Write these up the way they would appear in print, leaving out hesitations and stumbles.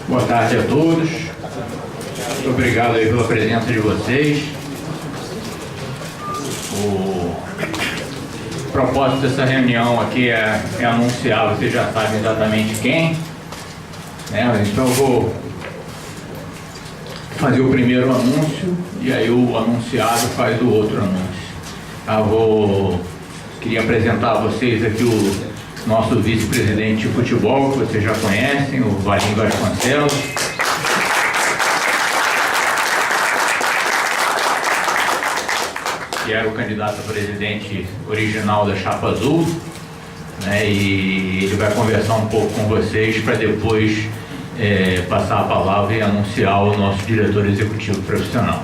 Boa tarde a todos. Muito obrigado aí pela presença de vocês. O propósito dessa reunião aqui é anunciar, vocês já sabem exatamente quem, né? Então eu vou fazer o primeiro anúncio e aí o anunciado faz o outro anúncio. Queria apresentar a vocês aqui o nosso vice-presidente de futebol, que vocês já conhecem, o Valim Vasconcelos. Que era o candidato a presidente original da Chapa Azul, né? E ele vai conversar um pouco com vocês para depois passar a palavra e anunciar o nosso diretor executivo profissional.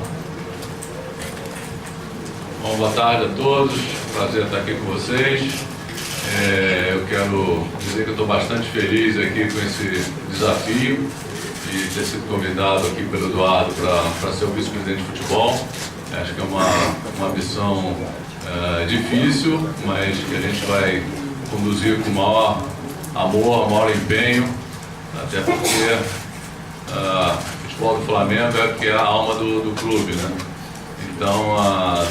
Bom, boa tarde a todos, prazer estar aqui com vocês. Eu quero dizer que eu estou bastante feliz aqui com esse desafio de ter sido convidado aqui pelo Eduardo para ser o vice-presidente de futebol. Acho que é uma missão difícil, mas que a gente vai conduzir com o maior amor, maior empenho, até porque o futebol do Flamengo é a alma do clube, né? Então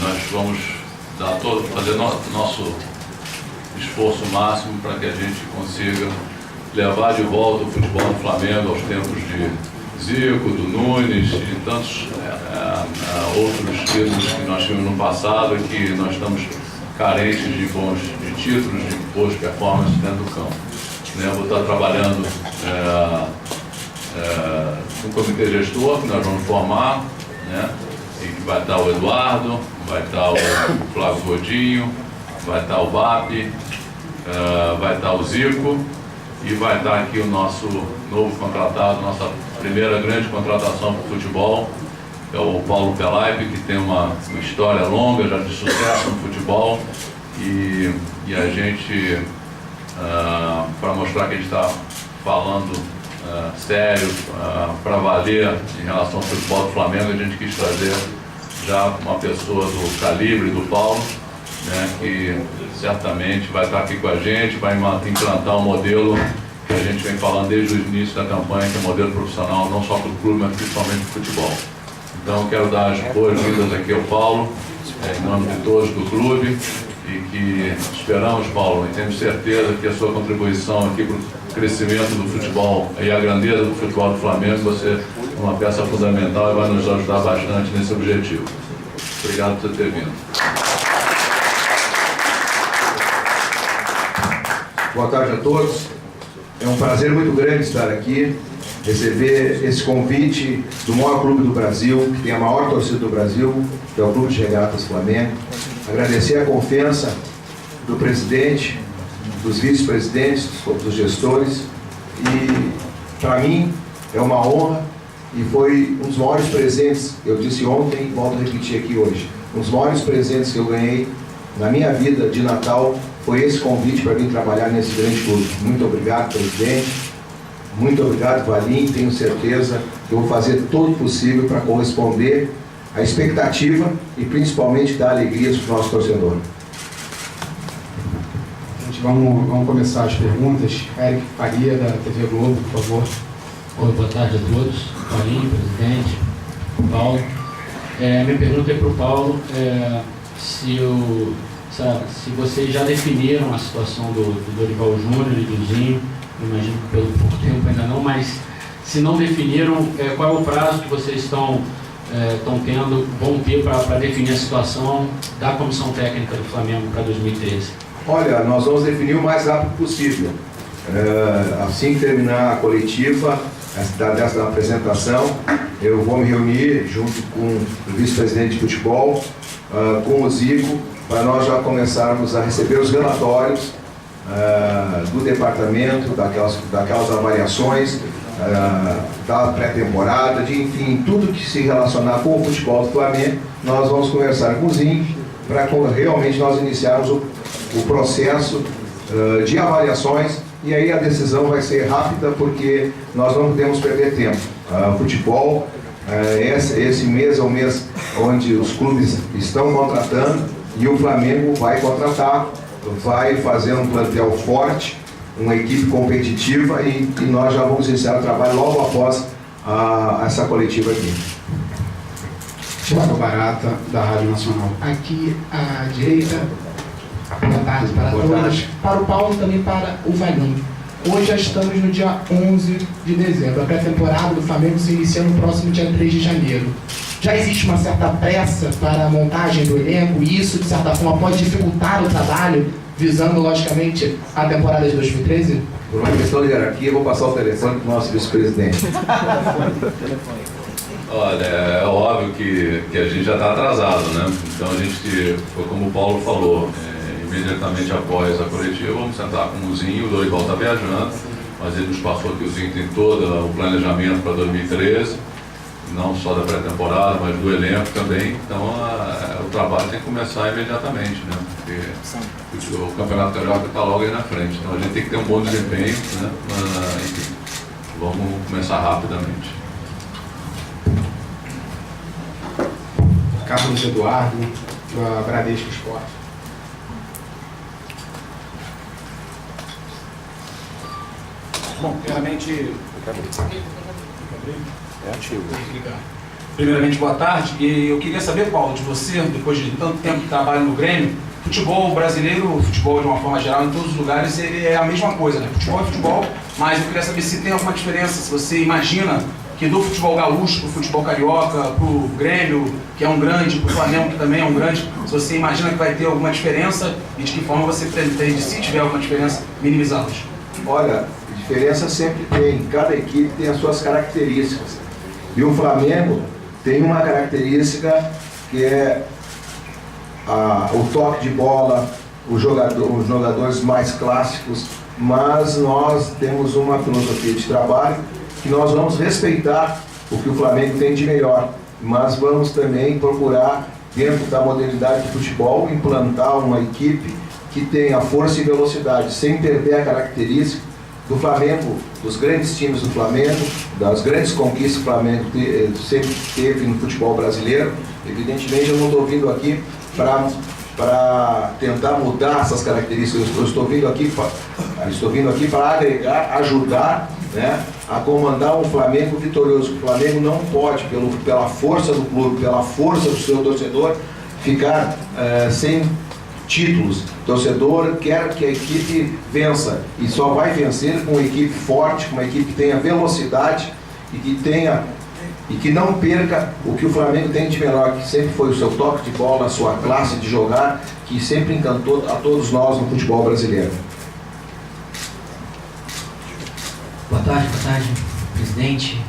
nós vamos fazer nosso esforço máximo para que a gente consiga levar de volta o futebol do Flamengo aos tempos de Zico, do Nunes e tantos outros títulos que nós tivemos no passado e que nós estamos carentes de títulos, de boas performances dentro do campo. Eu vou estar trabalhando com o comitê gestor que nós vamos formar, né? E que vai estar o Eduardo, vai estar o Flávio Godinho, vai estar o BAP, vai estar o Zico e vai estar aqui o nosso novo contratado, nossa primeira grande contratação para o futebol, é o Paulo Pelaipe, que tem uma história longa já de sucesso no futebol e a gente, para mostrar que a gente está falando sério, para valer em relação ao futebol do Flamengo, a gente quis trazer já uma pessoa do calibre do Paulo, né, que certamente vai estar aqui com a gente, vai implantar um modelo que a gente vem falando desde o início da campanha, que é um modelo profissional não só para o clube, mas principalmente para o futebol. Então eu quero dar as boas-vindas aqui ao Paulo, em nome de todos do clube, e que esperamos, Paulo, e temos certeza que a sua contribuição aqui para o crescimento do futebol e a grandeza do futebol do Flamengo, você é uma peça fundamental e vai nos ajudar bastante nesse objetivo. Obrigado por ter vindo. Boa tarde a todos. É um prazer muito grande estar aqui, receber esse convite do maior clube do Brasil, que tem a maior torcida do Brasil, que é o Clube de Regatas Flamengo. Agradecer a confiança do presidente, dos vice-presidentes, dos gestores. E, para mim, é uma honra e foi um dos maiores presentes, eu disse ontem e volto a repetir aqui hoje, um dos maiores presentes que eu ganhei na minha vida de Natal foi esse convite para vir trabalhar nesse grande clube. Muito obrigado, presidente. Muito obrigado, Valim. Tenho certeza que eu vou fazer todo o possível para corresponder à expectativa e principalmente dar alegrias para o nosso torcedor. Gente, vamos começar as perguntas. Eric Faria, da TV Globo, por favor. Oi, boa tarde a todos. Valim, presidente, Paulo. Minha pergunta é para o Paulo. Se vocês já definiram a situação do Dorival Júnior e do Zinho, imagino que pelo pouco tempo ainda não, mas se não definiram, qual é o prazo que vocês vão ter para definir a situação da comissão técnica do Flamengo para 2013? Olha, nós vamos definir o mais rápido possível. Assim que terminar a coletiva, dessa apresentação, eu vou me reunir junto com o vice-presidente de futebol, com o Zico, para nós já começarmos a receber os relatórios do departamento, daquelas avaliações, da pré-temporada, enfim, tudo que se relacionar com o futebol do Flamengo, nós vamos conversar com o Zinho para realmente nós iniciarmos o processo de avaliações e aí a decisão vai ser rápida porque nós não podemos perder tempo. Futebol, esse mês é o mês onde os clubes estão contratando e o Flamengo vai contratar, vai fazer um plantel forte uma equipe competitiva e nós já vamos iniciar o trabalho logo após essa coletiva aqui. Tiago Barata, da Rádio Nacional. Aqui à direita, boa tarde para Boa todos, tarde. para o Paulo e também para o Valinho. Hoje já estamos no dia 11 de dezembro, a pré-temporada do Flamengo se inicia no próximo dia 3 de janeiro. Já existe uma certa pressa para a montagem do elenco e isso, de certa forma, pode dificultar o trabalho, visando, logicamente, a temporada de 2013? Por uma questão de hierarquia, eu vou passar o telefone para o nosso vice-presidente. Olha, é óbvio que a gente já está atrasado, né? Então a gente, foi como o Paulo falou, imediatamente após a coletiva, vamos sentar com o Zinho, o Dorival está viajando, mas ele nos passou que o Zinho tem todo o planejamento para 2013, não só da pré-temporada, mas do elenco também. Então o trabalho tem que começar imediatamente, né? Porque o Campeonato Carioca está logo aí na frente. Então a gente tem que ter um bom desempenho, né? Mas, enfim, vamos começar rapidamente. Carlos Eduardo, da Bradesco Esporte. Bom, primeiramente, boa tarde. E eu queria saber, Paulo, de você, depois de tanto tempo de trabalho no Grêmio, futebol brasileiro, futebol de uma forma geral, em todos os lugares, ele é a mesma coisa, né? Futebol é futebol, mas eu queria saber se tem alguma diferença, se você imagina que do futebol gaúcho para o futebol carioca, para o Grêmio, que é um grande, para o Flamengo, que também é um grande, se você imagina que vai ter alguma diferença e de que forma você pretende, se tiver alguma diferença, minimizá-las. Olha, diferença sempre tem, cada equipe tem as suas características. E o Flamengo tem uma característica que é o toque de bola, os jogadores mais clássicos, mas nós temos uma filosofia de trabalho que nós vamos respeitar o que o Flamengo tem de melhor, mas vamos também procurar, dentro da modernidade de futebol, implantar uma equipe que tenha força e velocidade, sem perder a característica do Flamengo, dos grandes times do Flamengo, das grandes conquistas que o Flamengo sempre teve no futebol brasileiro. Evidentemente, eu não estou vindo aqui para tentar mudar essas características, eu estou vindo aqui para agregar, ajudar, né, a comandar um Flamengo vitorioso. O Flamengo não pode, pela força do clube, pela força do seu torcedor, ficar sem títulos. O torcedor quer que a equipe vença e só vai vencer com uma equipe forte, com uma equipe que tenha velocidade e que não perca o que o Flamengo tem de melhor, que sempre foi o seu toque de bola, a sua classe de jogar, que sempre encantou a todos nós no futebol brasileiro. Boa tarde, presidente,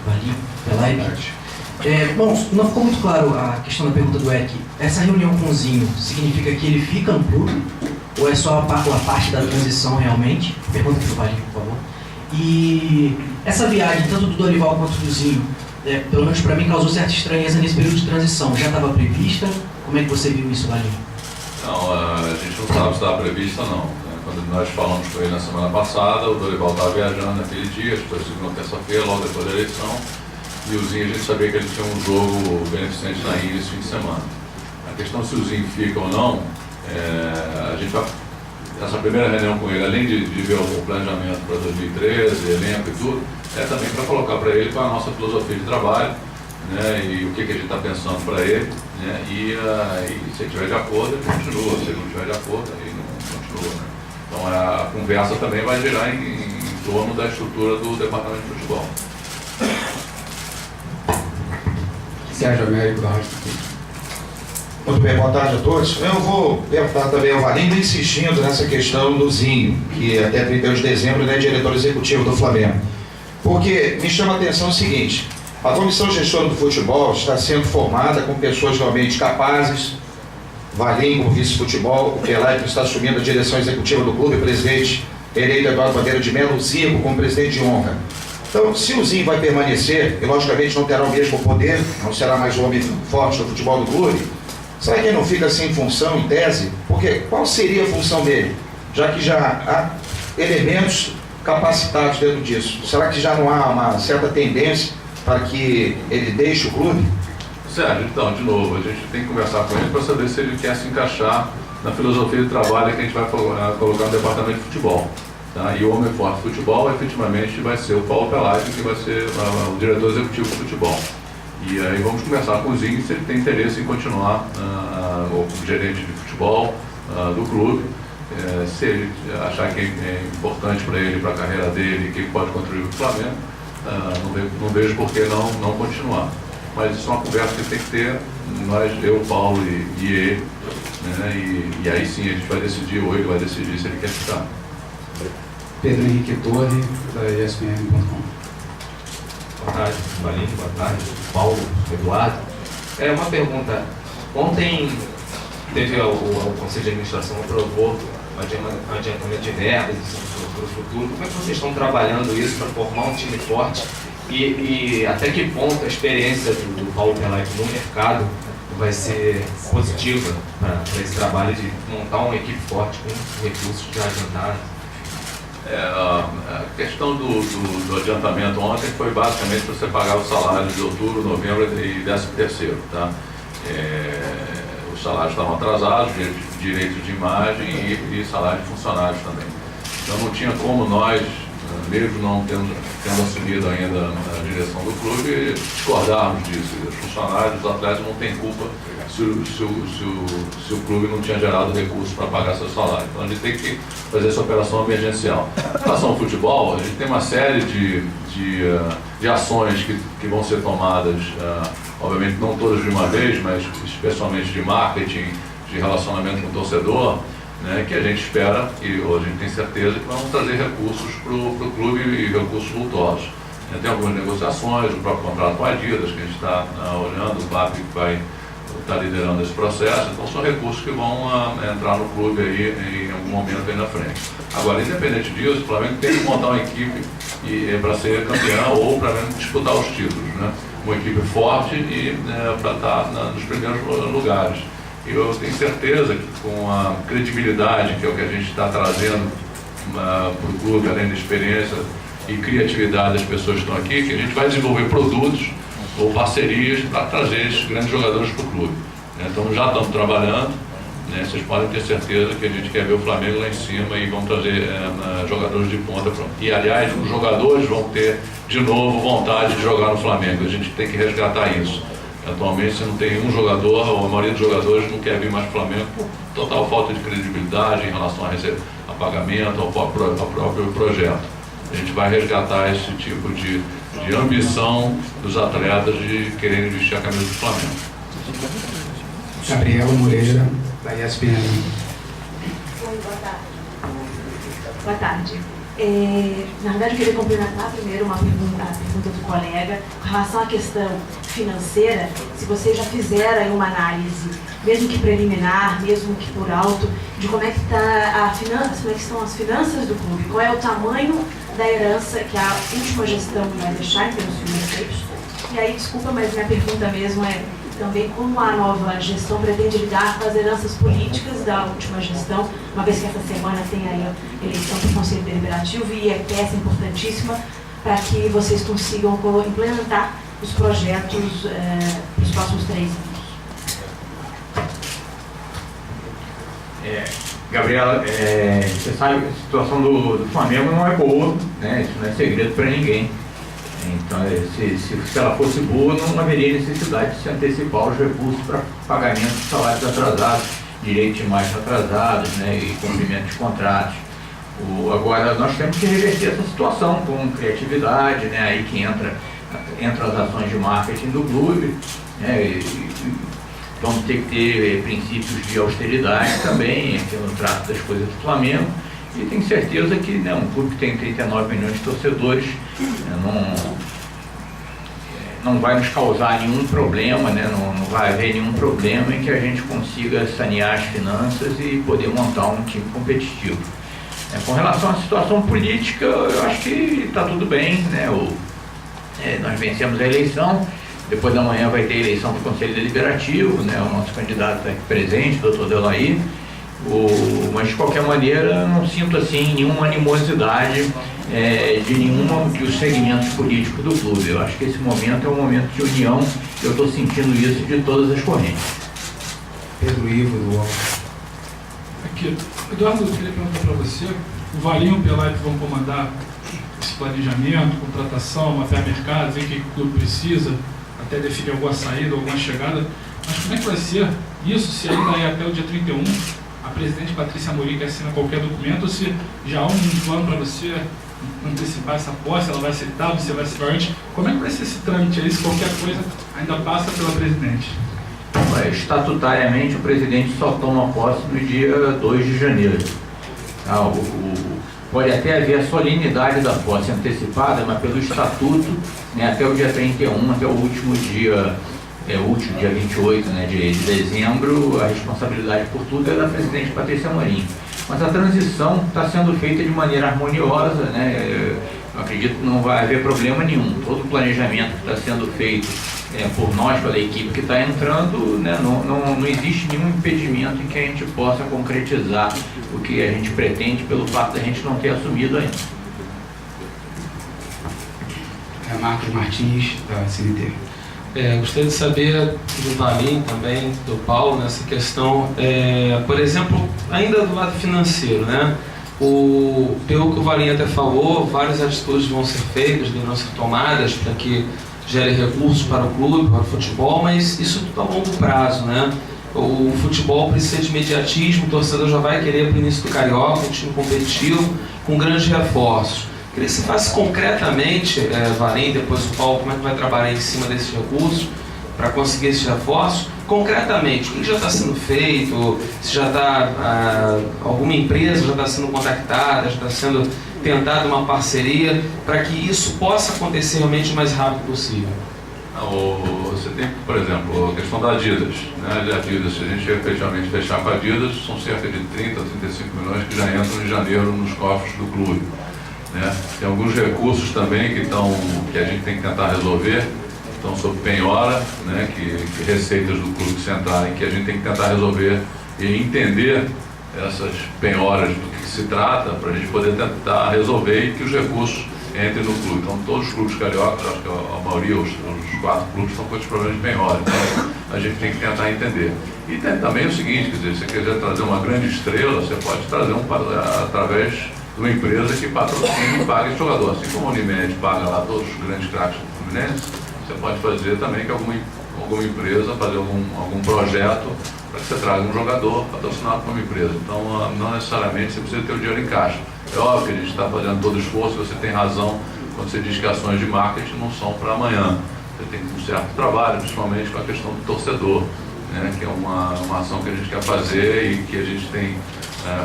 Valinho, Pelaipe. Bom, não ficou muito claro a questão da pergunta do Eric. Essa reunião com o Zinho significa que ele fica no clube? Ou é só a parte da transição realmente? Pergunta para o Valinho, por favor. E essa viagem, tanto do Dorival quanto do Zinho, pelo menos para mim, causou certa estranheza nesse período de transição. Já estava prevista? Como é que você viu isso, Valinho? Não, a gente não sabe se estava prevista, não. Quando nós falamos com ele na semana passada, o Dorival estava viajando naquele dia, acho que foi segunda, terça-feira, logo depois da eleição. E o Zinho, a gente sabia que ele tinha um jogo beneficente na ilha esse fim de semana. A questão se o Zinho fica ou não, a gente vai, essa primeira reunião com ele, além de ver o planejamento para 2013, elenco e tudo, é também para colocar para ele qual é a nossa filosofia de trabalho, né, e o que a gente está pensando para ele, né, e se ele estiver de acordo, ele continua, se ele não estiver de acordo, ele não continua. Né. Então a conversa também vai girar em torno da estrutura do departamento de futebol. Sérgio Américo, da Rádio. Muito bem, boa tarde a todos. Eu vou perguntar também ao Valinho, insistindo nessa questão do Zinho, que até 31 de dezembro é diretor executivo do Flamengo. Porque me chama a atenção o seguinte: a comissão gestora do futebol está sendo formada com pessoas realmente capazes. Valinho como vice-futebol, o Pelaipe está assumindo a direção executiva do clube, o presidente eleito Eduardo Bandeira de Melo, o Zico como presidente de honra. Então, se o Zinho vai permanecer, e logicamente não terá o mesmo poder, não será mais o homem forte do futebol do clube, será que ele não fica sem função, em tese? Porque qual seria a função dele? Já que já há elementos capacitados dentro disso. Será que já não há uma certa tendência para que ele deixe o clube? Sérgio, então, de novo, a gente tem que conversar com ele para saber se ele quer se encaixar na filosofia de trabalho que a gente vai colocar no departamento de futebol. Tá? E o homem forte de futebol, efetivamente, vai ser o Paulo Pelaipe, que vai ser o diretor executivo de futebol. E aí vamos conversar com o Zinho se ele tem interesse em continuar como gerente de futebol do clube. Se ele achar que é importante para ele, para a carreira dele, que ele pode contribuir para o Flamengo, não vejo por que não continuar. Mas isso é uma conversa que tem que ter, eu, Paulo e ele, né? E aí sim a gente vai decidir, ou ele vai decidir se ele quer ficar. Pedro Henrique Torre, da ESPN.com. Boa tarde, Valim, boa tarde, Paulo, Eduardo. Uma pergunta. Ontem teve o Conselho de Administração aprovou o adiantamento de verbas para o futuro. Como é que vocês estão trabalhando isso para formar um time forte? E até que ponto a experiência do Paulo Pelaipe no mercado vai ser positiva para esse trabalho de montar uma equipe forte com recursos já adiantados? A questão do adiantamento ontem foi basicamente para você pagar o salário de outubro, novembro e 13º, tá? Os salários estavam atrasados, direitos de imagem e salário de funcionários também. Então não tinha como nós, mesmo não tendo assumido ainda a direção do clube, discordarmos disso. Os funcionários, os atletas não têm culpa se o clube não tinha gerado recursos para pagar seu salário. Então a gente tem que fazer essa operação emergencial. Em relação ao futebol, a gente tem uma série de ações que vão ser tomadas, obviamente não todas de uma vez, mas especialmente de marketing, de relacionamento com o torcedor, né, que a gente espera, e hoje a gente tem certeza que vão trazer recursos para o clube e recursos vultosos. Tem algumas negociações, o próprio contrato com a Adidas, que a gente está olhando, o BAP vai estar liderando esse processo, então são recursos que vão entrar no clube aí em algum momento aí na frente. Agora, independente disso, o Flamengo tem que montar uma equipe para ser campeão ou para disputar os títulos, né? Uma equipe forte e para estar nos primeiros lugares. Eu tenho certeza que com a credibilidade, que é o que a gente está trazendo para o clube, além da experiência e criatividade das pessoas que estão aqui, que a gente vai desenvolver produtos ou parcerias para trazer esses grandes jogadores para o clube. Então já estamos trabalhando, né? Vocês podem ter certeza que a gente quer ver o Flamengo lá em cima e vão trazer jogadores de ponta. E aliás, os jogadores vão ter de novo vontade de jogar no Flamengo. A gente tem que resgatar isso. Atualmente você não tem um jogador, ou a maioria dos jogadores não quer vir mais para o Flamengo por total falta de credibilidade em relação a pagamento, ao próprio projeto. A gente vai resgatar esse tipo de ambição dos atletas de quererem vestir a camisa do Flamengo. Gabriela Moreira, da ESPN. Oi, boa tarde. Boa tarde. Na verdade, eu queria complementar primeiro a pergunta do colega com relação à questão financeira. Se vocês já fizeram uma análise, mesmo que preliminar, mesmo que por alto, de como é que como é que estão as finanças do clube, qual é o tamanho da herança que a última gestão vai deixar em termos financeiros. E aí, desculpa, mas minha pergunta mesmo é também como a nova gestão pretende lidar com as heranças políticas da última gestão, uma vez que essa semana tem aí a eleição para o Conselho Deliberativo e é peça importantíssima para que vocês consigam implementar os projetos para os próximos 3 anos. Gabriela, você sabe que a situação do Flamengo não é boa, né? Isso não é segredo para ninguém. Então, se ela fosse boa, não haveria necessidade de se antecipar os recursos para pagamento de salários atrasados, direitos de imagem atrasados, né, e cumprimento de contratos. Agora, nós temos que reverter essa situação com criatividade, né, aí que entra as ações de marketing do clube, né, vamos ter que ter princípios de austeridade também, aqui no trato das coisas do Flamengo. E tenho certeza que um clube que tem 39 milhões de torcedores não vai nos causar nenhum problema, né? Não vai haver nenhum problema em que a gente consiga sanear as finanças e poder montar um time competitivo. Com relação à situação política, eu acho que está tudo bem, né? Nós vencemos a eleição, depois da manhã vai ter eleição para o Conselho Deliberativo, né? O nosso candidato está aqui presente, o Dr. Delaí. Mas de qualquer maneira não sinto assim nenhuma animosidade de nenhum dos segmentos políticos do clube. Eu acho que esse momento é um momento de união, eu estou sentindo isso de todas as correntes. Pedro Ivo, do UOL. Aqui, Eduardo, eu queria perguntar para você, O Valinho e o Pelai que vão comandar esse planejamento, contratação, mapear mercado, ver o que o clube precisa, até definir alguma saída, alguma chegada. Mas como é que vai ser isso, se ainda é até o dia 31, a presidente Patrícia Amorim que assina qualquer documento, ou se já há um plano para você antecipar essa posse, ela vai aceitar, você vai aceitar antes? Como é que vai ser esse trâmite aí, se qualquer coisa ainda passa pela presidente? Estatutariamente, o presidente só toma posse no dia 2 de janeiro. Pode até haver a solenidade da posse antecipada, mas pelo estatuto, né, até o dia 31, até o último dia, último dia 28, né, de dezembro, a responsabilidade por tudo é da presidente Patrícia Amorim. Mas a transição está sendo feita de maneira harmoniosa, né? Eu acredito que não vai haver problema nenhum. Todo o planejamento que está sendo feito por nós, pela equipe que está entrando, né, não existe nenhum impedimento em que a gente possa concretizar o que a gente pretende pelo fato de a gente não ter assumido ainda. Marcos Martins, da CNT. Gostaria de saber do Valim também, do Paulo, nessa questão, por exemplo, ainda do lado financeiro, né? Pelo que o Valim até falou, várias atitudes vão ser feitas, deverão ser tomadas para que gere recursos para o clube, para o futebol, mas isso tudo a longo prazo, né? O futebol precisa de imediatismo, o torcedor já vai querer para o início do Carioca, um time competitivo, com grandes reforços. Queria que você faça concretamente, Valim, depois o Paulo, como é que vai trabalhar em cima desses recursos para conseguir esses reforços. Concretamente, o que já está sendo feito, se já está, alguma empresa já está sendo contactada, já está sendo tentada uma parceria para que isso possa acontecer realmente o mais rápido possível. Você tem, por exemplo, a questão da Adidas, né? A Adidas, se a gente efetivamente fechar com a Adidas, são cerca de 30 a 35 milhões que já entram em janeiro nos cofres do clube. Né? Tem alguns recursos também que a gente tem que tentar resolver, estão sob penhora, né? que receitas do clube que se entrarem, que a gente tem que tentar resolver e entender essas penhoras do que se trata, para a gente poder tentar resolver e que os recursos entrem no clube. Então, todos os clubes cariocas, acho que a maioria, os 4 clubes, estão com esses problemas de penhora. Então, a gente tem que tentar entender. E tem também o seguinte, quer dizer, se você quiser trazer uma grande estrela, você pode trazer através de uma empresa que patrocine e pague esse jogador. Assim como a Unimed paga lá todos os grandes craques do Fluminense, você pode fazer também que alguma empresa fazer algum projeto para que você traga um jogador patrocinado por uma empresa. Então, não necessariamente você precisa ter o dinheiro em caixa. É óbvio que a gente está fazendo todo o esforço, você tem razão quando você diz que ações de marketing não são para amanhã. Você tem um certo trabalho, principalmente com a questão do torcedor, né, que é uma ação que a gente quer fazer e que a gente tem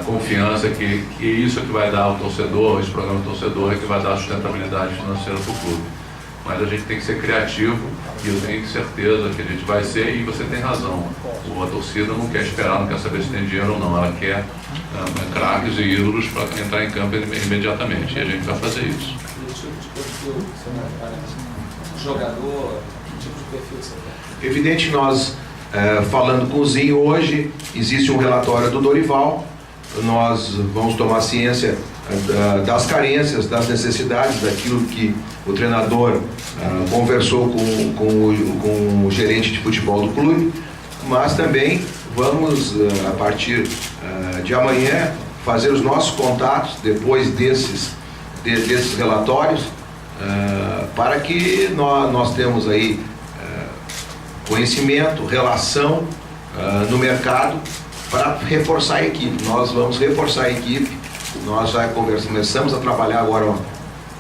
confiança que isso é que vai dar ao torcedor, esse programa do torcedor é que vai dar sustentabilidade financeira para o clube. Mas a gente tem que ser criativo e eu tenho certeza que a gente vai ser, e você tem razão. A torcida não quer esperar, não quer saber se tem dinheiro ou não, ela quer craques e ídolos para entrar em campo imediatamente, e a gente vai fazer isso. Jogador, que tipo de perfil você quer? Evidente, nós falando com o Zinho hoje, existe um relatório do Dorival, nós vamos tomar ciência das carências, das necessidades, daquilo que o treinador conversou com o gerente de futebol do clube, mas também vamos, a partir de amanhã, fazer os nossos contatos depois desses relatórios, para que nós temos aí conhecimento, relação no mercado para reforçar a equipe. Nós vamos reforçar a equipe, nós já começamos a trabalhar agora,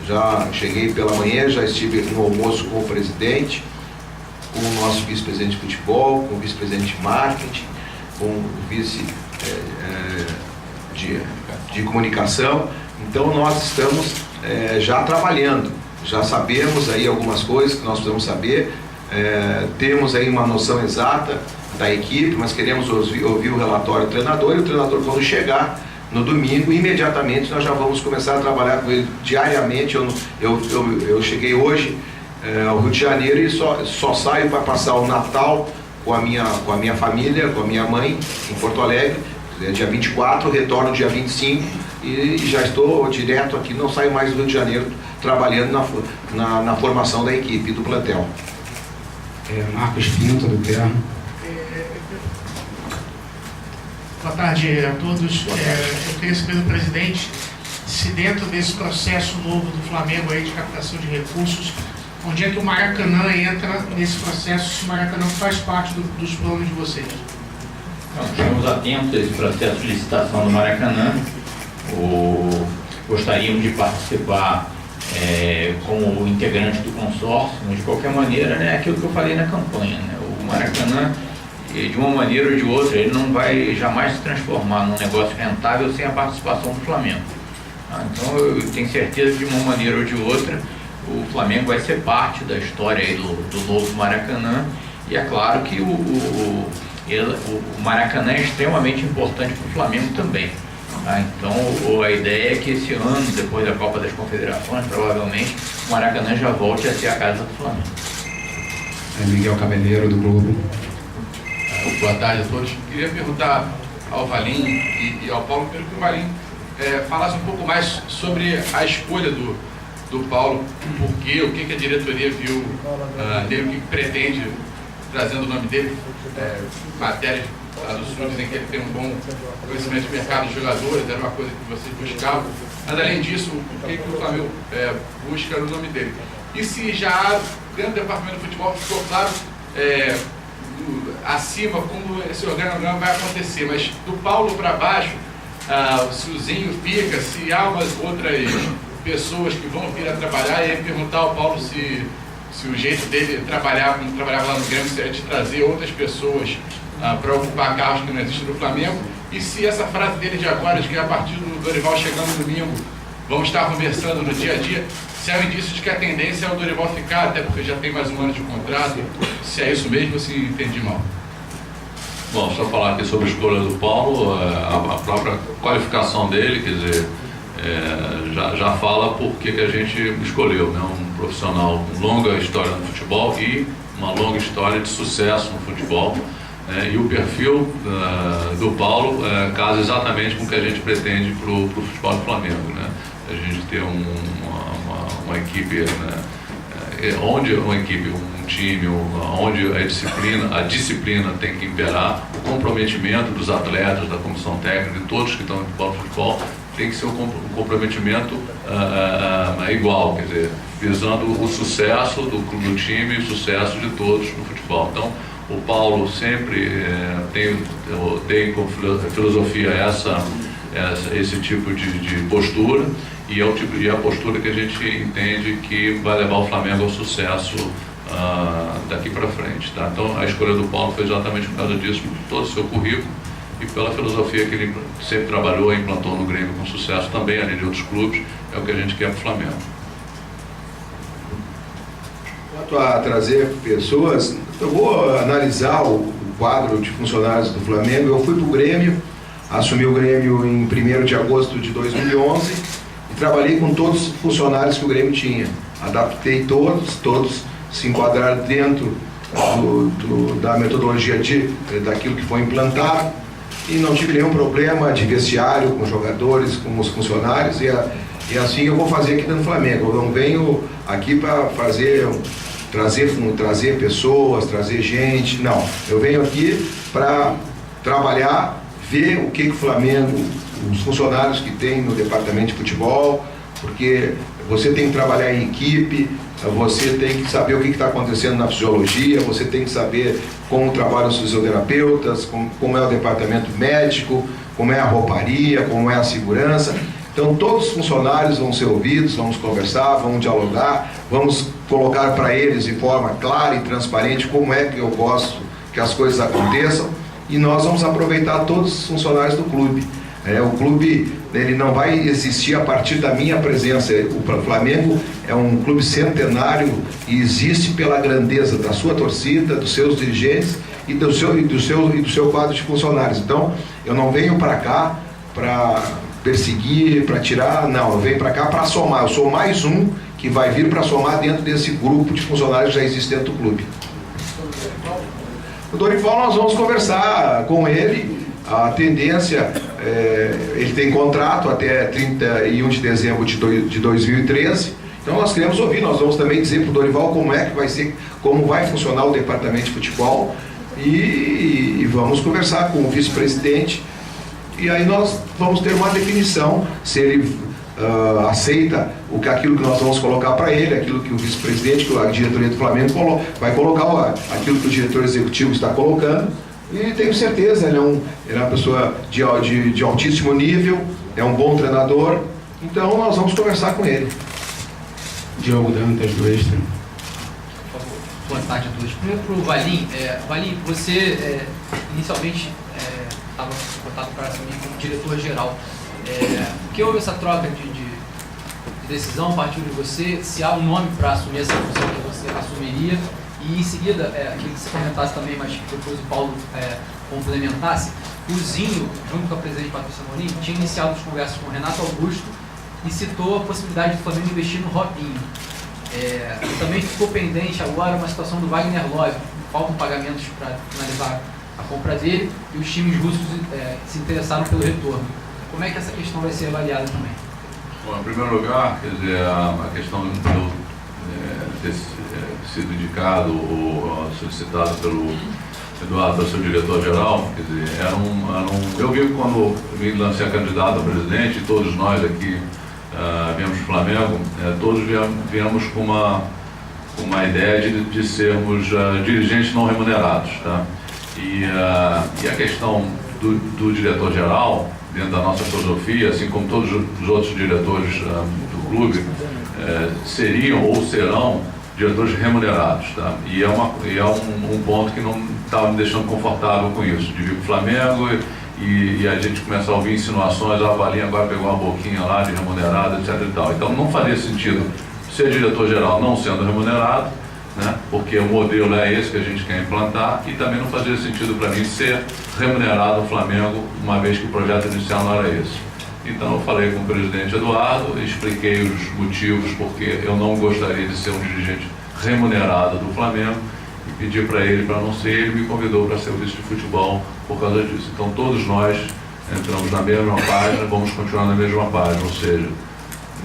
já cheguei pela manhã, já estive no almoço com o presidente, com o nosso vice-presidente de futebol, com o vice-presidente de marketing, com o vice de comunicação. Então nós estamos já trabalhando, já sabemos aí algumas coisas que nós precisamos saber, temos aí uma noção exata da equipe, mas queremos ouvir o relatório do treinador, e o treinador, quando chegar no domingo, imediatamente nós já vamos começar a trabalhar com ele diariamente. Eu cheguei hoje ao Rio de Janeiro e só saio para passar o Natal com a minha família, com a minha mãe, em Porto Alegre, dia 24, retorno dia 25 e já estou direto aqui, não saio mais do Rio de Janeiro, trabalhando na formação da equipe, do plantel. Marcos Pinto, do Terno. Boa tarde a todos. Eu queria saber do presidente se dentro desse processo novo do Flamengo aí de captação de recursos, onde é que o Maracanã entra nesse processo, se o Maracanã faz parte dos planos de vocês? Então, estamos atentos a esse processo de licitação do Maracanã. Gostaríamos de participar como integrante do consórcio, mas de qualquer maneira, né, aquilo que eu falei na campanha, né, o Maracanã, de uma maneira ou de outra, ele não vai jamais se transformar num negócio rentável sem a participação do Flamengo. Então eu tenho certeza que de uma maneira ou de outra o Flamengo vai ser parte da história aí do novo Maracanã, e é claro que o Maracanã é extremamente importante para o Flamengo também. Então a ideia é que esse ano, depois da Copa das Confederações, provavelmente o Maracanã já volte a ser a casa do Flamengo. Miguel Cabeleiro, do Globo. Boa tarde a todos. Queria perguntar ao Valim e ao Paulo, pelo que o Valim falasse um pouco mais sobre a escolha do Paulo, por quê, o que a diretoria viu nele, o que pretende, trazendo o nome dele, matérias do Sul dizem que ele tem um bom conhecimento de mercado de jogadores, era uma coisa que vocês buscavam, mas além disso, o que o Flamengo busca no nome dele. E se já dentro do departamento de futebol ficou claro acima como esse organograma vai acontecer, mas do Paulo para baixo, se o Zinho fica, se há umas outras pessoas que vão vir a trabalhar, e aí perguntar ao Paulo se o jeito dele trabalhar, como trabalhava lá no Grêmio, é de trazer outras pessoas para ocupar cargos que não existem no Flamengo, e se essa frase dele de agora, de que a partir do Dorival chegando no domingo, vamos estar conversando no dia a dia, se é um indício de que a tendência é o Dorival ficar, até porque já tem mais um ano de contrato, se é isso mesmo ou se entendi mal. Bom, só falar aqui sobre a escolha do Paulo, a própria qualificação dele, quer dizer, já fala por que a gente escolheu, né? Um profissional com longa história no futebol e uma longa história de sucesso no futebol, e o perfil do Paulo casa exatamente com o que a gente pretende para o futebol do Flamengo, né? A gente ter uma equipe, né? Um time onde a disciplina tem que imperar, o comprometimento dos atletas, da comissão técnica, de todos que estão no futebol, tem que ser um comprometimento igual, quer dizer, visando o sucesso do time e o sucesso de todos no futebol. Então, o Paulo sempre tem como filosofia esse tipo de postura, e é a postura que a gente entende que vai levar o Flamengo ao sucesso daqui para frente. Tá? Então a escolha do Paulo foi exatamente por causa disso, por todo o seu currículo e pela filosofia que ele sempre trabalhou e implantou no Grêmio com sucesso também, além de outros clubes, é o que a gente quer para o Flamengo. Quanto a trazer pessoas, eu vou analisar o quadro de funcionários do Flamengo. Eu fui para o Grêmio, assumi o Grêmio em 1º de agosto de 2011 e trabalhei com todos os funcionários que o Grêmio tinha. Adaptei todos se enquadraram dentro da metodologia daquilo que foi implantado, e não tive nenhum problema de vestiário com os jogadores, com os funcionários, e assim eu vou fazer aqui dentro do Flamengo. Eu não venho aqui para trazer pessoas, trazer gente, não. Eu venho aqui para trabalhar, ver o que o Flamengo, os funcionários que tem no departamento de futebol, porque você tem que trabalhar em equipe, você tem que saber o que está acontecendo na fisiologia, você tem que saber como trabalham os fisioterapeutas, como é o departamento médico, como é a rouparia, como é a segurança. Então todos os funcionários vão ser ouvidos, vamos conversar, vamos dialogar, vamos colocar para eles de forma clara e transparente como é que eu gosto que as coisas aconteçam, e nós vamos aproveitar todos os funcionários do clube. O clube ele não vai existir a partir da minha presença. O Flamengo é um clube centenário e existe pela grandeza da sua torcida, dos seus dirigentes e do seu quadro de funcionários. Então, eu não venho para cá para perseguir, para tirar, não. Eu venho para cá para somar. Eu sou mais um que vai vir para somar dentro desse grupo de funcionários que já existe dentro do clube. O Dorival, nós vamos conversar com ele. A tendência, ele tem contrato até 31 de dezembro de 2013, então nós queremos ouvir, nós vamos também dizer para o Dorival como é que vai ser, como vai funcionar o departamento de futebol, e vamos conversar com o vice-presidente, e aí nós vamos ter uma definição se ele aceita aquilo que nós vamos colocar para ele, aquilo que o vice-presidente, que a diretoria do Flamengo vai colocar, aquilo que o diretor executivo está colocando, e tenho certeza, ele é uma pessoa de altíssimo nível, é um bom treinador, então nós vamos conversar com ele. Diogo Dantas, do Extra. Boa tarde a todos. Primeiro para o Valim. Valim, você inicialmente estava cotado para assumir como diretor-geral. Por que houve essa troca de decisão, partiu de você? Se há um nome para assumir essa função que você assumiria? E em seguida, aquilo que você comentasse também, mas que depois o Paulo complementasse, o Zinho, junto com a presidente Patrícia Morim, tinha iniciado as conversas com o Renato Augusto e citou a possibilidade do Flamengo investir no Robinho. Também ficou pendente agora uma situação do Wagner Love, faltam pagamentos para finalizar a compra dele e os times russos se interessaram pelo retorno. Como é que essa questão vai ser avaliada também? Bom, em primeiro lugar, quer dizer, a questão de eu ter sido indicado ou solicitado pelo Eduardo para ser diretor-geral, quer dizer, eu vi quando me lancei candidato a presidente, todos nós aqui viemos do Flamengo, todos viemos com uma ideia de sermos dirigentes não remunerados, tá? E a questão do diretor-geral, dentro da nossa filosofia, assim como todos os outros diretores do clube, seriam ou serão diretores remunerados, tá? E é um ponto que não estava me deixando confortável com isso, de vir para o Flamengo e a gente começa a ouvir insinuações, a Valinha agora pegou uma boquinha lá de remunerado, etc e tal. Então não faria sentido ser diretor-geral não sendo remunerado, né? Porque o modelo é esse que a gente quer implantar, e também não fazia sentido para mim ser remunerado no Flamengo, uma vez que o projeto inicial não era esse. Então eu falei com o presidente Eduardo, expliquei os motivos porque eu não gostaria de ser um dirigente remunerado do Flamengo, e pedi para ele para não ser, ele me convidou para ser o vice de futebol por causa disso. Então todos nós entramos na mesma página, vamos continuar na mesma página, ou seja,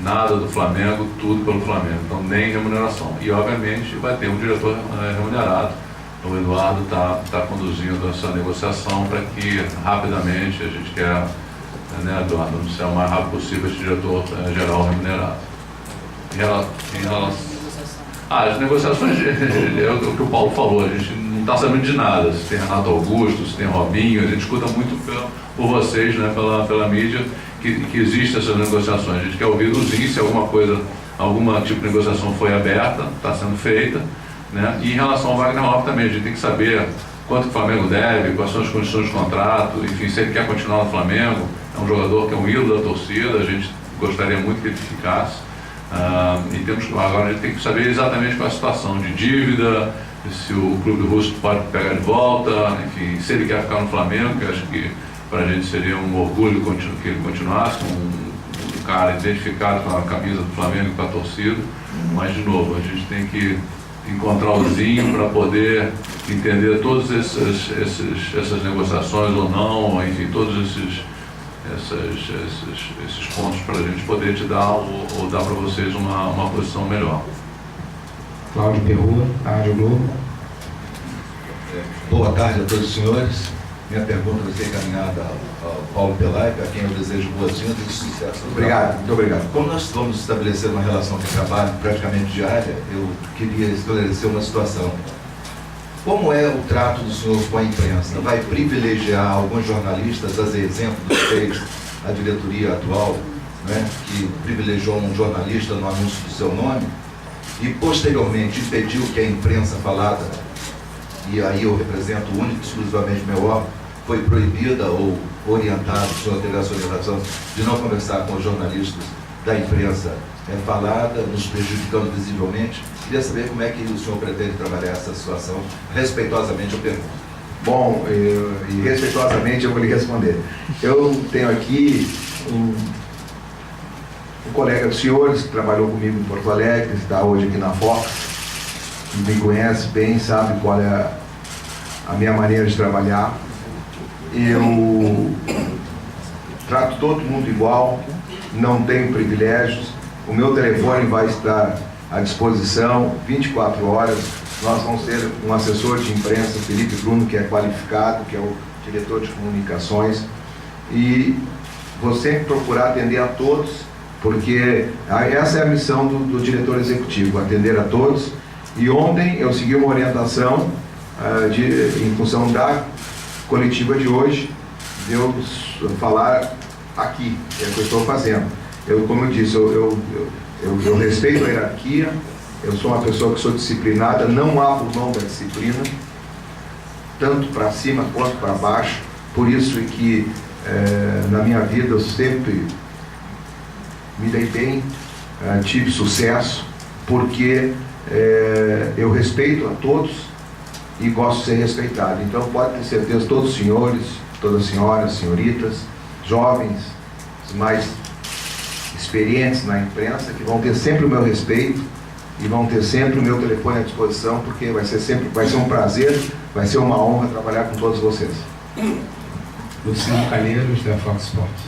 nada do Flamengo, tudo pelo Flamengo, então nem remuneração. E obviamente vai ter um diretor remunerado. O Eduardo está conduzindo essa negociação para que rapidamente a gente quer, né, Eduardo, anunciar o mais rápido possível esse diretor geral remunerado. Em relação as negociações, é o que o Paulo falou, a gente não está sabendo de nada, se tem Renato Augusto, se tem Robinho, a gente escuta muito por vocês, né, pela mídia, que existem essas negociações. A gente quer ouvir do Zinho se alguma tipo de negociação foi aberta, está sendo feita, né? E em relação ao Wagner Love também, a gente tem que saber quanto o Flamengo deve, quais são as condições de contrato, enfim, se ele quer continuar no Flamengo, é um jogador que é um ídolo da torcida, a gente gostaria muito que ele ficasse. Agora a gente tem que saber exatamente qual é a situação de dívida, se o clube russo pode pegar de volta, enfim, se ele quer ficar no Flamengo, que eu acho que para a gente seria um orgulho que ele continuasse, um cara identificado com a camisa do Flamengo e com a torcida, mas de novo, a gente tem que encontrar o Zinho para poder entender todas essas negociações ou não, enfim, todos esses pontos para a gente poder te dar ou dar para vocês uma posição melhor. Cláudio Perrua, Rádio Globo. Boa tarde a todos os senhores. Minha pergunta vai ser encaminhada ao Paulo Pelaipe, a quem eu desejo boas-vindas e sucesso. Obrigado, muito obrigado. Como nós vamos estabelecer uma relação de trabalho praticamente diária, eu queria esclarecer uma situação. Como é o trato do senhor com a imprensa? Vai privilegiar alguns jornalistas, a exemplo do que fez a diretoria atual, né, que privilegiou um jornalista no anúncio do seu nome e posteriormente impediu que a imprensa falada, e aí eu represento único e exclusivamente meu órgão, foi proibida ou orientado, o senhor teve a sua orientação de não conversar com os jornalistas da imprensa falada, nos prejudicando visivelmente. Queria saber como é que o senhor pretende trabalhar essa situação. Respeitosamente eu pergunto. Bom, e respeitosamente eu vou lhe responder. Eu tenho aqui um colega dos senhores que trabalhou comigo em Porto Alegre, está hoje aqui na Fox, que me conhece bem, sabe qual é a minha maneira de trabalhar. Eu trato todo mundo igual, não tenho privilégios, o meu telefone vai estar à disposição 24 horas, nós vamos ter um assessor de imprensa, Felipe Bruno, que é qualificado, que é o diretor de comunicações, e vou sempre procurar atender a todos, porque essa é a missão do diretor executivo, atender a todos. E ontem eu segui uma orientação em função da coletiva de hoje, de eu falar aqui, que é o que eu estou fazendo. Como eu disse, eu respeito a hierarquia, eu sou uma pessoa que sou disciplinada, não abro mão da disciplina, tanto para cima quanto para baixo. Por isso que na minha vida eu sempre me dei bem, tive sucesso, porque eu respeito a todos e gosto de ser respeitado. Então pode ter certeza, todos os senhores, todas as senhoras, senhoritas, jovens, os mais experientes na imprensa, que vão ter sempre o meu respeito e vão ter sempre o meu telefone à disposição, porque vai ser um prazer, vai ser uma honra trabalhar com todos vocês. Luciano Calheiros, da Fox Sports.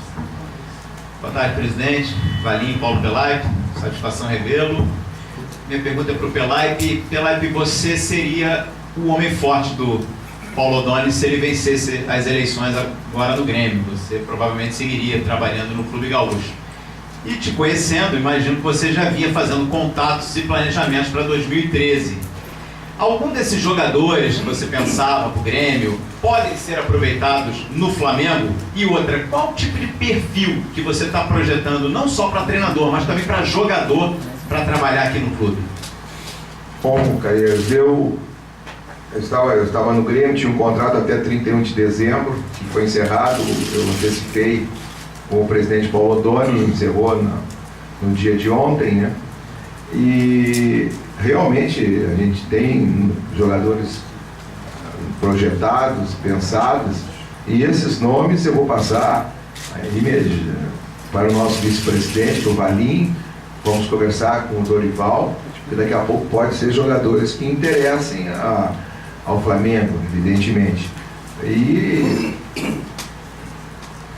Boa tarde, presidente. Valim, Paulo Pelaipe, satisfação revê-lo. Minha pergunta é para o Pelaipe. Pelaipe, você seria o homem forte do Paulo Odoni se ele vencesse as eleições agora no Grêmio. Você provavelmente seguiria trabalhando no Clube Gaúcho. E te conhecendo, imagino que você já vinha fazendo contatos e planejamentos para 2013. Algum desses jogadores que você pensava para o Grêmio podem ser aproveitados no Flamengo? E outra, qual tipo de perfil que você está projetando, não só para treinador, mas também para jogador, para trabalhar aqui no clube? Bom, Calheiros, eu estava no Grêmio, tinha um contrato até 31 de dezembro, que foi encerrado, eu antecipei com o presidente Paulo Odoni, encerrou no dia de ontem, né? E realmente a gente tem jogadores projetados, pensados, e esses nomes eu vou passar para o nosso vice-presidente, o Valim. Vamos conversar com o Dorival, que daqui a pouco pode ser jogadores que interessem ao Flamengo, evidentemente.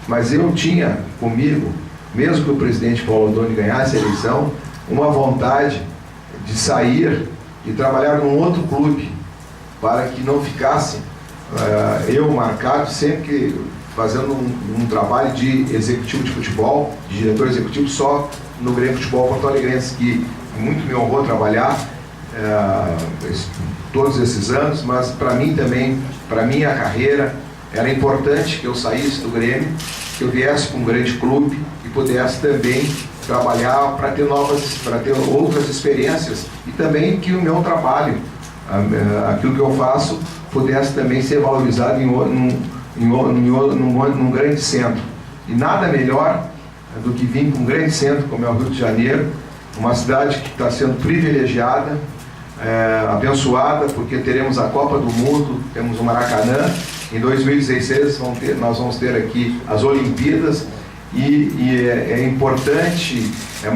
Mas eu tinha comigo, mesmo que o presidente Paulo Odoni ganhasse a eleição, uma vontade de sair e trabalhar num outro clube, para que não ficasse eu marcado sempre fazendo um trabalho de executivo de futebol, de diretor executivo só no Grêmio Futebol Porto Alegrense, que muito me honrou trabalhar todos esses anos, mas para mim também, para minha carreira, era importante que eu saísse do Grêmio, que eu viesse para um grande clube e pudesse também trabalhar para ter outras experiências, e também que o meu trabalho, aquilo que eu faço, pudesse também ser valorizado num grande centro. E nada melhor do que vir para um grande centro como é o Rio de Janeiro, uma cidade que está sendo privilegiada, abençoada, porque teremos a Copa do Mundo, temos o Maracanã. Em 2016 nós vamos ter aqui as Olimpíadas, e é importante, é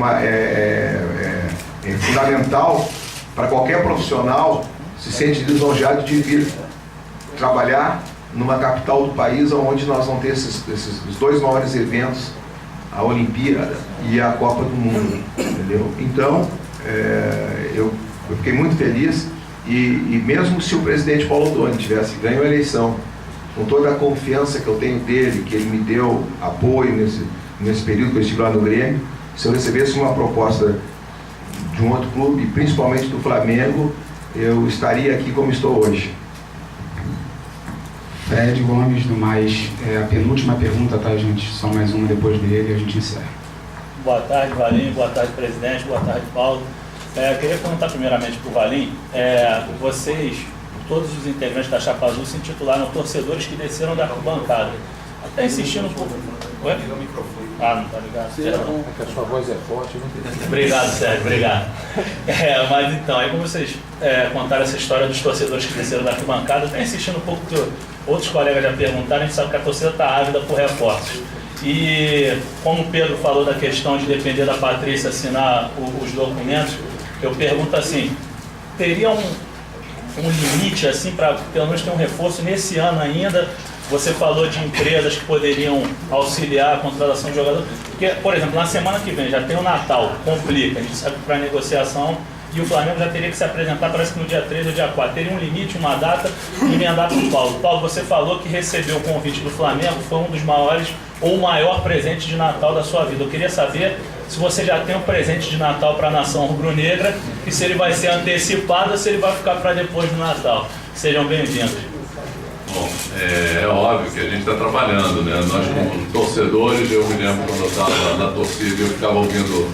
fundamental para qualquer profissional se sente lisonjeado de vir trabalhar numa capital do país, onde nós vamos ter esses dois maiores eventos, a Olimpíada e a Copa do Mundo, entendeu? Então, eu fiquei muito feliz, e mesmo se o presidente Paulo Odoni tivesse ganho a eleição, com toda a confiança que eu tenho dele, que ele me deu apoio nesse período que eu estive lá no Grêmio, se eu recebesse uma proposta de um outro clube, principalmente do Flamengo, eu estaria aqui como estou hoje. Fred Gomes, do Mais, a penúltima pergunta, tá, gente? Só mais uma depois dele e a gente encerra. Boa tarde, Valim. Boa tarde, presidente. Boa tarde, Paulo. Eu queria perguntar primeiramente para o Valim, vocês, todos os integrantes da Chapa Azul, se intitularam torcedores que desceram da arquibancada. Até insistindo um pouco. Oi? Ah, não tá ligado? É que a sua voz é forte. Obrigado, Sérgio, obrigado. Mas então, aí como vocês contaram essa história dos torcedores que desceram da arquibancada, até insistindo um pouco, que outros colegas já perguntaram, a gente sabe que a torcida está ávida por reforços. E como o Pedro falou da questão de depender da Patrícia assinar os documentos, eu pergunto assim, teria um limite assim para pelo menos ter um reforço nesse ano ainda? Você falou de empresas que poderiam auxiliar a contratação de jogadores. Porque, por exemplo, na semana que vem já tem o Natal, complica, a gente sabe que para negociação, e o Flamengo já teria que se apresentar, parece que no dia 3 ou dia 4. Teria um limite, uma data, e emendar para o Paulo. Paulo, você falou que recebeu o convite do Flamengo, foi um dos maiores ou o maior presente de Natal da sua vida. Eu queria saber se você já tem um presente de Natal para a nação rubro-negra e se ele vai ser antecipado ou se ele vai ficar para depois do Natal. Sejam bem-vindos. Bom, é óbvio que a gente está trabalhando, né? Nós como torcedores, eu me lembro quando eu estava na torcida, eu ficava ouvindo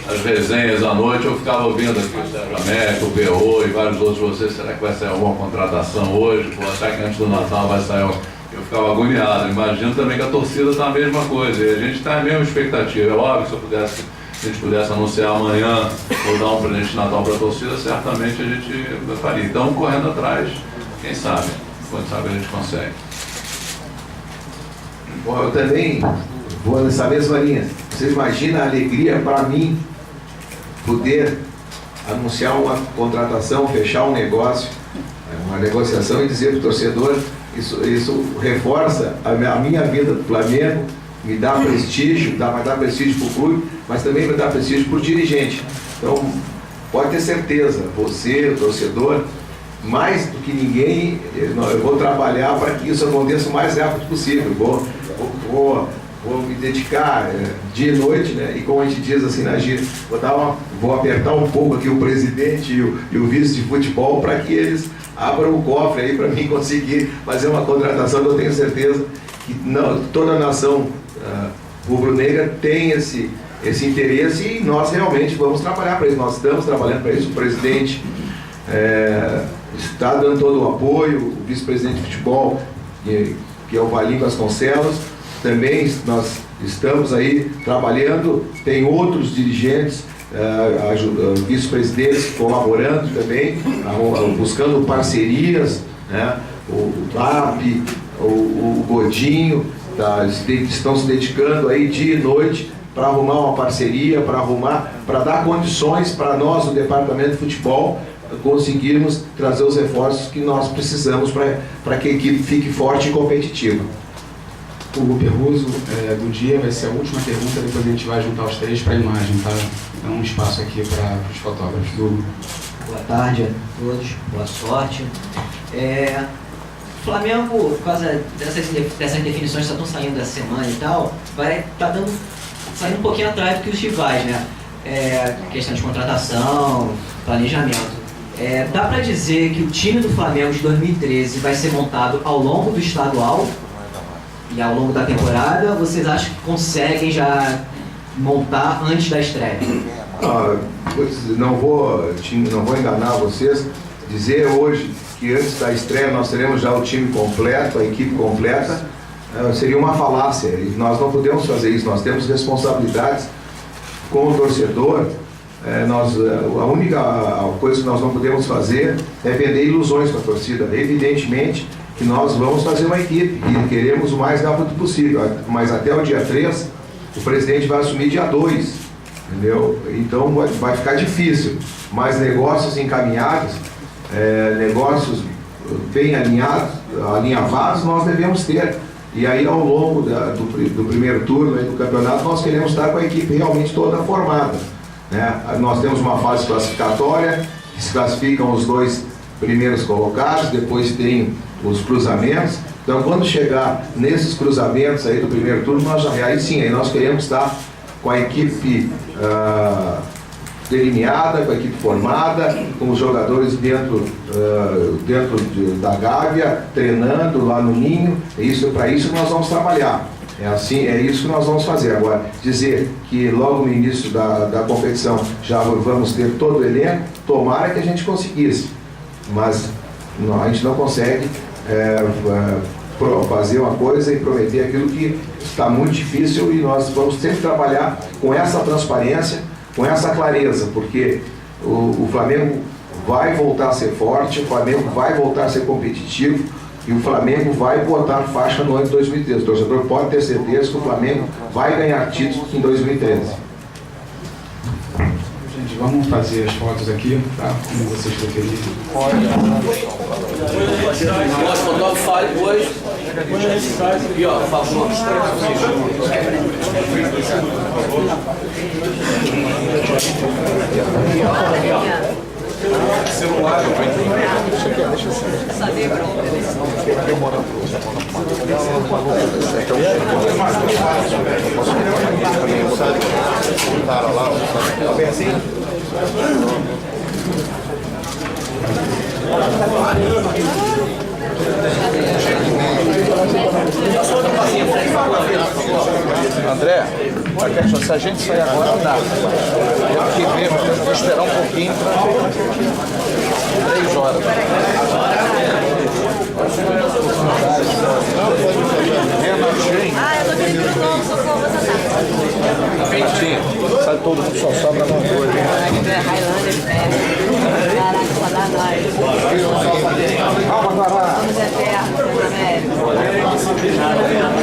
as resenhas à noite, eu ficava ouvindo aqui o Sérgio Américo, o Berro e vários outros de vocês, será que vai sair alguma contratação hoje? Pô, será que antes do Natal vai sair? Eu ficava agoniado. Imagino também que a torcida está a mesma coisa, e a gente está a mesma expectativa. É óbvio que se a gente pudesse anunciar amanhã ou dar um presente de Natal para a torcida, certamente a gente faria. Então, correndo atrás, quem sabe? Quando sabe a gente consegue. Bom, eu também vou nessa mesma linha. Vocês imaginam a alegria para mim poder anunciar uma contratação, fechar um negócio, uma negociação e dizer para o torcedor, isso reforça a minha vida do Flamengo, me dá prestígio, vai dar prestígio para o clube, mas também vai dar prestígio para o dirigente. Então, pode ter certeza, você, o torcedor, mais do que ninguém, eu vou trabalhar para que isso aconteça o mais rápido possível. Vou me dedicar dia e noite, né? E como a gente diz assim na gíria, vou apertar um pouco aqui o presidente e o vice de futebol para que eles abram o cofre aí para mim conseguir fazer uma contratação que eu tenho certeza que toda a nação rubro-negra tem esse interesse e nós realmente vamos trabalhar para isso. Nós estamos trabalhando para isso. O presidente está dando todo o apoio, o vice-presidente de futebol, que é o Valim Vasconcelos, também nós estamos aí trabalhando, tem outros dirigentes, vice-presidentes colaborando também, buscando parcerias, né? O BAP, o Godinho, estão se dedicando aí dia e noite para arrumar uma parceria, para dar condições para nós, o departamento de futebol, conseguirmos trazer os reforços que nós precisamos para que a equipe fique forte e competitiva. O Perruso do dia vai ser a última pergunta, depois a gente vai juntar os três para a imagem, tá? Dá um espaço aqui para os fotógrafos. Boa tarde a todos, boa sorte. O Flamengo, por causa dessas definições que estão saindo essa semana e tal, vai estar saindo um pouquinho atrás do que os rivais, né? Questão de contratação, planejamento. Dá para dizer que o time do Flamengo de 2013 vai ser montado ao longo do estadual e ao longo da temporada? Vocês acham que conseguem já montar antes da estreia? Não vou enganar vocês, dizer hoje que antes da estreia nós teremos já o time completo, a equipe completa, seria uma falácia, e nós não podemos fazer isso. Nós temos responsabilidades com o torcedor. A única coisa que nós não podemos fazer é vender ilusões para a torcida. Evidentemente que nós vamos fazer uma equipe e queremos o mais rápido possível, mas até o dia 3 o presidente vai assumir dia 2, entendeu? Então vai ficar difícil, mas negócios encaminhados, negócios bem alinhavados nós devemos ter. E aí ao longo do primeiro turno do campeonato nós queremos estar com a equipe realmente toda formada, né? Nós temos uma fase classificatória, que se classificam os 2 primeiros colocados, depois tem os cruzamentos. Então quando chegar nesses cruzamentos aí do primeiro turno, aí nós queremos estar com a equipe delineada, com a equipe formada, com os jogadores dentro da Gávea, treinando lá no Ninho. Para isso que nós vamos trabalhar. É isso que nós vamos fazer. Agora, dizer que logo no início da competição já vamos ter todo o elenco, tomara que a gente conseguisse, mas a gente não consegue fazer uma coisa e prometer aquilo que está muito difícil, e nós vamos sempre trabalhar com essa transparência, com essa clareza, porque o Flamengo vai voltar a ser forte, o Flamengo vai voltar a ser competitivo, e o Flamengo vai botar faixa no ano de 2013. O torcedor pode ter certeza que o Flamengo vai ganhar títulos em 2013. Gente, vamos fazer as fotos aqui, tá? Como vocês preferirem. Nosso fotógrafo fale depois. E ó, por favor. Celular, deixa eu saber, André, se a gente sair agora, não dá. Temos que ver, vou esperar um pouquinho para 3 horas. Ah, eu tô querendo ir de novo, socorro, vou tentar. Sabe, todo mundo só sobra uma coisa. Highlander, caraca, só dá nós. Calma, Guará. Vamos até a América.